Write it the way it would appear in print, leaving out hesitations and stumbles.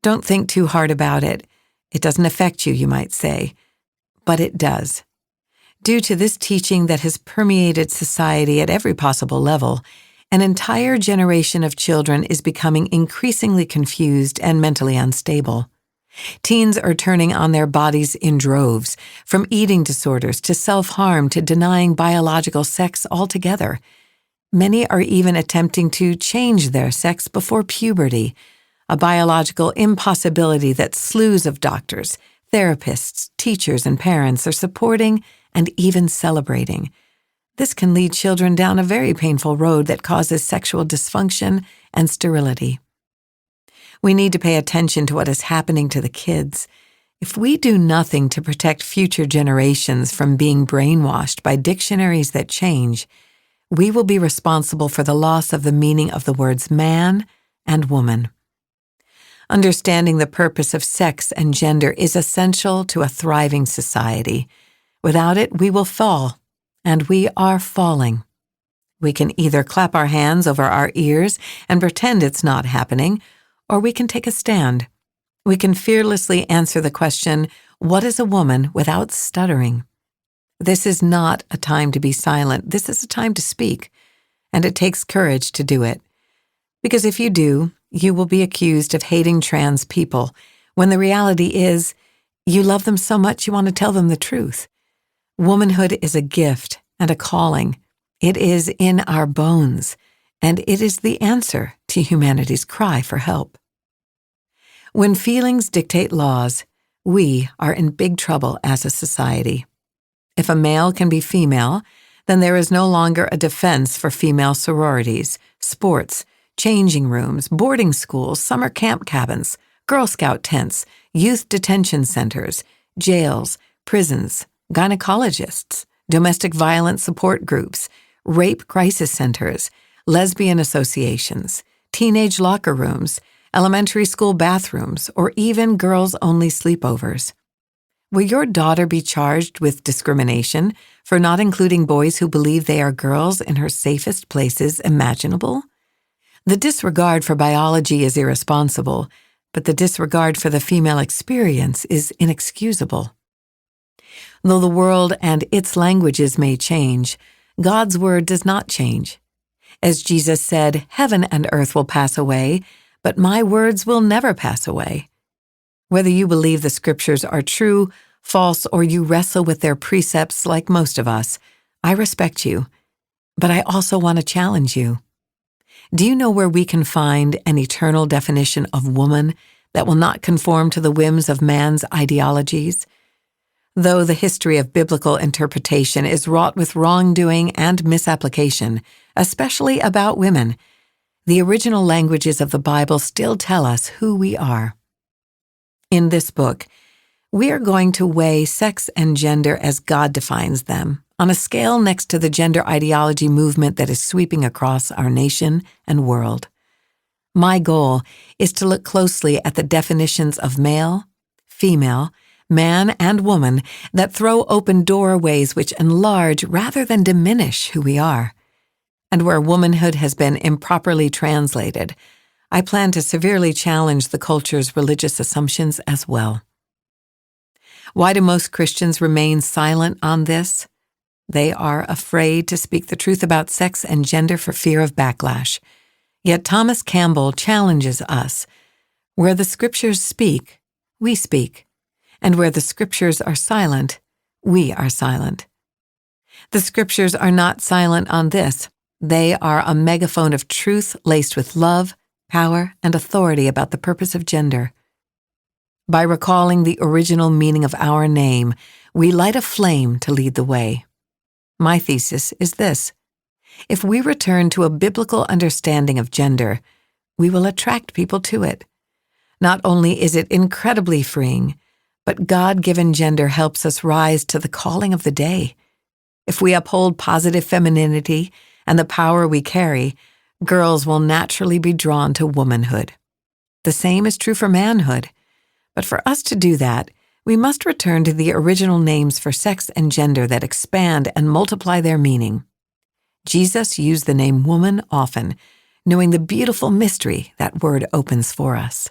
Don't think too hard about it. It doesn't affect you, you might say. But it does. Due to this teaching that has permeated society at every possible level, an entire generation of children is becoming increasingly confused and mentally unstable. Teens are turning on their bodies in droves, from eating disorders to self-harm to denying biological sex altogether. Many are even attempting to change their sex before puberty, a biological impossibility that slews of doctors, therapists, teachers, and parents are supporting and even celebrating. This can lead children down a very painful road that causes sexual dysfunction and sterility. We need to pay attention to what is happening to the kids. If we do nothing to protect future generations from being brainwashed by dictionaries that change, we will be responsible for the loss of the meaning of the words man and woman. Understanding the purpose of sex and gender is essential to a thriving society. Without it, we will fall, and we are falling. We can either clap our hands over our ears and pretend it's not happening, or we can take a stand. We can fearlessly answer the question, what is a woman, without stuttering? This is not a time to be silent. This is a time to speak, and it takes courage to do it. Because if you do, you will be accused of hating trans people, when the reality is, you love them so much you want to tell them the truth. Womanhood is a gift and a calling. It is in our bones, and it is the answer to humanity's cry for help. When feelings dictate laws, we are in big trouble as a society. If a male can be female, then there is no longer a defense for female sororities, sports, changing rooms, boarding schools, summer camp cabins, Girl Scout tents, youth detention centers, jails, prisons, gynecologists, domestic violence support groups, rape crisis centers, lesbian associations, teenage locker rooms, elementary school bathrooms, or even girls-only sleepovers. Will your daughter be charged with discrimination for not including boys who believe they are girls in her safest places imaginable? The disregard for biology is irresponsible, but the disregard for the female experience is inexcusable. Though the world and its languages may change, God's word does not change. As Jesus said, heaven and earth will pass away, but my words will never pass away. Whether you believe the scriptures are true, false, or you wrestle with their precepts like most of us, I respect you, but I also want to challenge you. Do you know where we can find an eternal definition of woman that will not conform to the whims of man's ideologies? Though the history of biblical interpretation is wrought with wrongdoing and misapplication, especially about women, the original languages of the Bible still tell us who we are. In this book, we are going to weigh sex and gender as God defines them, on a scale next to the gender ideology movement that is sweeping across our nation and world. My goal is to look closely at the definitions of male, female, man, and woman that throw open doorways which enlarge rather than diminish who we are. And where womanhood has been improperly translated, I plan to severely challenge the culture's religious assumptions as well. Why do most Christians remain silent on this? They are afraid to speak the truth about sex and gender for fear of backlash. Yet Thomas Campbell challenges us. Where the scriptures speak, we speak. And where the scriptures are silent, we are silent. The scriptures are not silent on this. They are a megaphone of truth laced with love, power, and authority about the purpose of gender. By recalling the original meaning of our name, we light a flame to lead the way. My thesis is this: if we return to a biblical understanding of gender, we will attract people to it. Not only is it incredibly freeing, but God-given gender helps us rise to the calling of the day. If we uphold positive femininity and the power we carry, girls will naturally be drawn to womanhood. The same is true for manhood. But for us to do that, we must return to the original names for sex and gender that expand and multiply their meaning. Jesus used the name woman often, knowing the beautiful mystery that word opens for us.